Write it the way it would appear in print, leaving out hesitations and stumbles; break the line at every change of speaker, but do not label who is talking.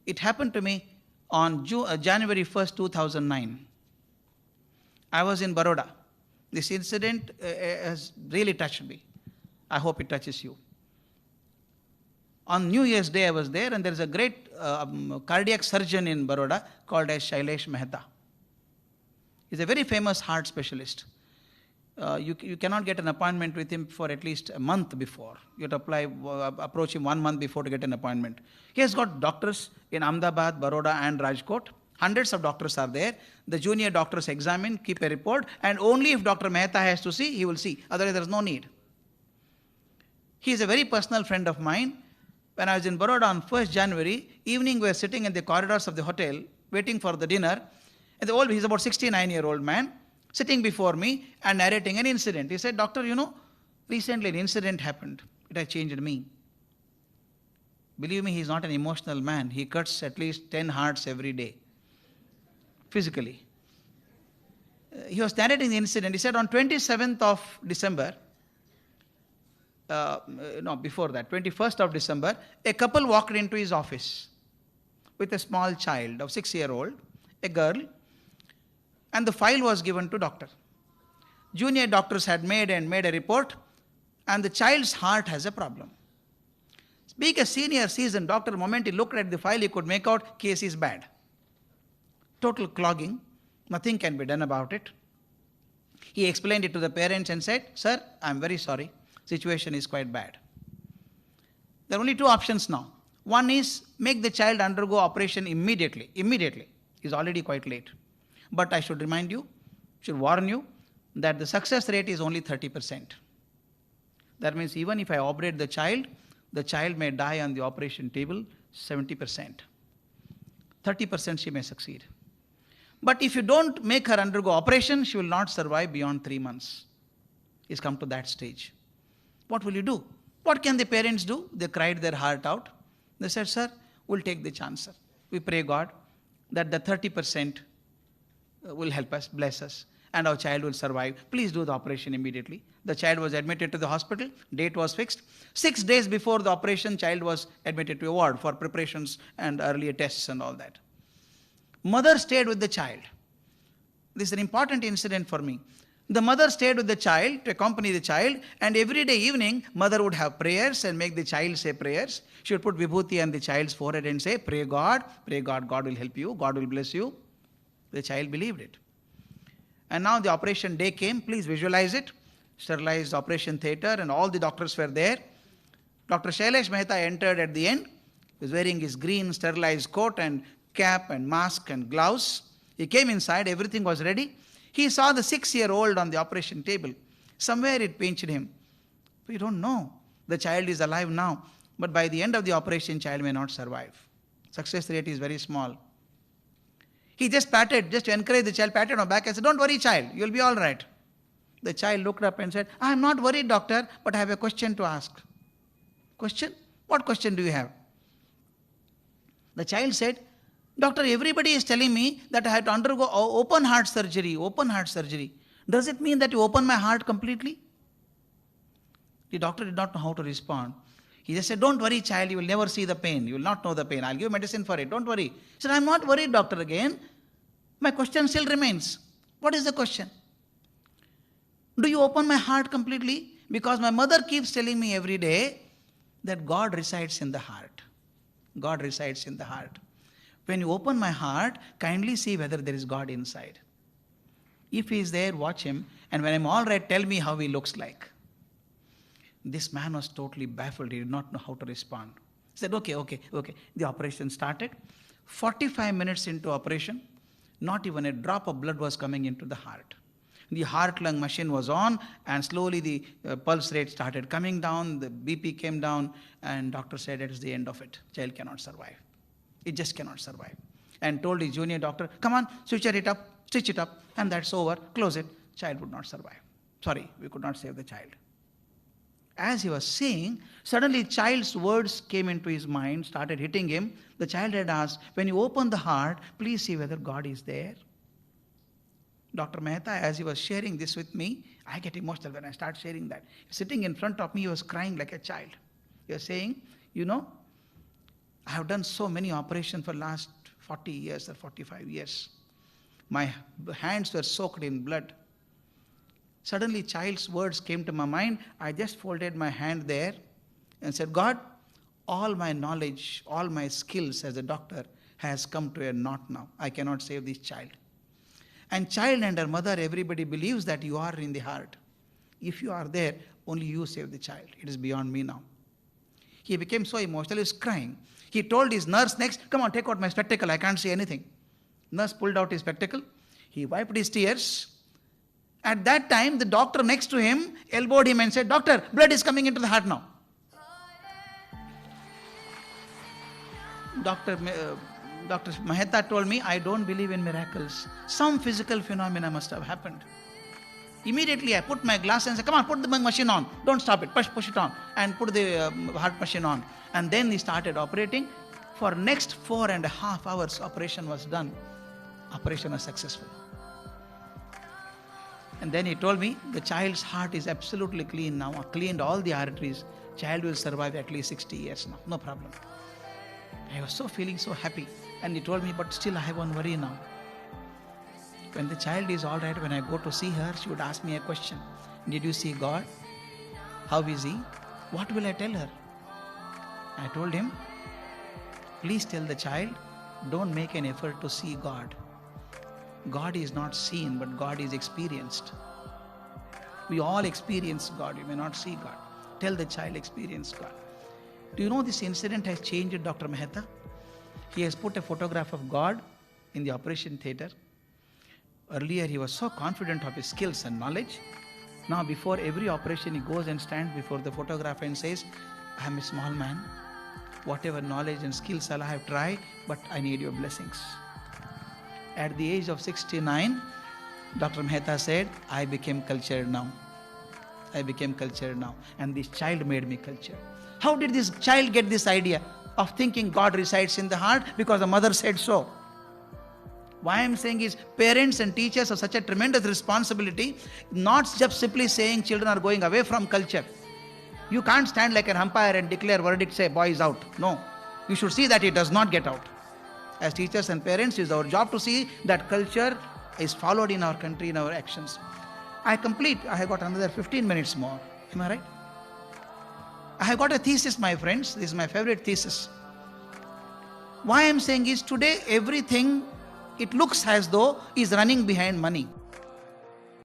It happened to me on January 1st, 2009. I was in Baroda. This incident has really touched me. I hope it touches you. On New Year's Day, I was there, and there is a great cardiac surgeon in Baroda called as Shailesh Mehta. He's a very famous heart specialist. You cannot get an appointment with him for at least a month before. You have to approach him 1 month before to get an appointment. He has got doctors in Ahmedabad, Baroda and Rajkot. Hundreds of doctors are there. The junior doctors examine, keep a report, and only if Dr. Mehta has to see, he will see. Otherwise, there is no need. He is a very personal friend of mine. When I was in Baroda on 1st January, evening we were sitting in the corridors of the hotel, waiting for the dinner, and he's about 69-year-old man, sitting before me and narrating an incident. He said, Doctor, recently an incident happened. It has changed me. Believe me, he's not an emotional man. He cuts at least 10 hearts every day, physically. He was narrating the incident. He said on 27th of December, before that, 21st of December, a couple walked into his office with a small child of 6-year-old, a girl, and the file was given to doctor. Junior doctors had made a report, and the child's heart has a problem. Being a senior seasoned doctor, the moment he looked at the file, he could make out case is bad. Total clogging, nothing can be done about it. He explained it to the parents and said, Sir, I am very sorry. Situation is quite bad. There are only two options now. One is make the child undergo operation immediately. Immediately. It's already quite late. But I should remind you, should warn you, that the success rate is only 30%. That means even if I operate the child may die on the operation table 70%. 30% she may succeed. But if you don't make her undergo operation, she will not survive beyond 3 months. It's come to that stage. What will you do? What can the parents do? They cried their heart out. They said, Sir, we'll take the chance, sir. We pray God that the 30% will help us, bless us, and our child will survive. Please do the operation immediately. The child was admitted to the hospital. Date was fixed. 6 days before the operation, child was admitted to a ward for preparations and earlier tests and all that. Mother stayed with the child. This is an important incident for me. The mother stayed with the child to accompany the child, and every day evening, mother would have prayers and make the child say prayers. She would put vibhuti on the child's forehead and say, pray God, God will help you, God will bless you. The child believed it. And now the operation day came. Please visualize it. Sterilized operation theatre, and all the doctors were there. Dr. Shailesh Mehta entered at the end. He was wearing his green sterilized coat and cap and mask and gloves. He came inside, everything was ready. He saw the 6-year-old on the operation table. Somewhere it pinched him. We don't know. The child is alive now, but by the end of the operation, child may not survive. Success rate is very small. He just to encourage the child, patted on the back and said, don't worry, child, you'll be all right. The child looked up and said, I'm not worried, doctor, but I have a question to ask. Question? What question do you have? The child said, Doctor, everybody is telling me that I have to undergo open heart surgery. Does it mean that you open my heart completely? The doctor did not know how to respond. He just said, don't worry, child, you will never see the pain. You will not know the pain. I'll give medicine for it. Don't worry. He said, I'm not worried, doctor, again. My question still remains. What is the question? Do you open my heart completely? Because my mother keeps telling me every day that God resides in the heart. God resides in the heart. When you open my heart, kindly see whether there is God inside. If he is there, watch him. And when I'm all right, tell me how he looks like. This man was totally baffled. He did not know how to respond. He said, okay. The operation started. 45 minutes into operation, not even a drop of blood was coming into the heart. The heart-lung machine was on, and slowly the pulse rate started coming down. The BP came down, and doctor said it is the end of it. Child cannot survive. It just cannot survive. And told his junior doctor, come on, stitch it up, and that's over, close it. Child would not survive. Sorry, we could not save the child. As he was saying, suddenly child's words came into his mind, started hitting him. The child had asked, when you open the heart, please see whether God is there. Dr. Mehta, as he was sharing this with me, I get emotional when I start sharing that. Sitting in front of me, he was crying like a child. He was saying, I have done so many operations for last 40 years or 45 years. My hands were soaked in blood. Suddenly child's words came to my mind. I just folded my hand there and said, God, all my knowledge, all my skills as a doctor has come to a knot now. I cannot save this child. And child and her mother, everybody believes that you are in the heart. If you are there, only you save the child. It is beyond me now. He became so emotional, he was crying. He told his nurse next, come on, take out my spectacle, I can't see anything. Nurse pulled out his spectacle. He wiped his tears. At that time, the doctor next to him elbowed him and said, Doctor, blood is coming into the heart now. Dr. Mehta told me, I don't believe in miracles. Some physical phenomena must have happened. Immediately I put my glass and said, come on, put the machine on. Don't stop it. Push it on. And put the heart machine on. And then he started operating. For next 4.5 hours, operation was done. Operation was successful. And then he told me, the child's heart is absolutely clean now. I cleaned all the arteries. Child will survive at least 60 years now. No problem. I was feeling so happy. And he told me, but still I have one worry now. When the child is all right, when I go to see her, she would ask me a question. Did you see God? How is he? What will I tell her? I told him, please tell the child, don't make an effort to see God. God is not seen, but God is experienced. We all experience God. You may not see God. Tell the child, experience God. Do you know this incident has changed Dr. Mehta? He has put a photograph of God in the operation theatre. Earlier he was so confident of his skills and knowledge. Now before every operation he goes and stands before the photographer and says, I am a small man. Whatever knowledge and skills I have tried, but I need your blessings. At the age of 69, Dr. Mehta said, I became cultured now. I became cultured now. And this child made me cultured. How did this child get this idea of thinking God resides in the heart? Because the mother said so. Why I am saying is, parents and teachers have such a tremendous responsibility, not just simply saying children are going away from culture. You can't stand like an umpire and declare verdict, say boy is out. No. You should see that it does not get out. As teachers and parents, it is our job to see that culture is followed in our country, in our actions. I have got another 15 minutes more. Am I right? I have got a thesis, my friends. This is my favorite thesis. Why I am saying is, today everything, it looks as though is running behind money.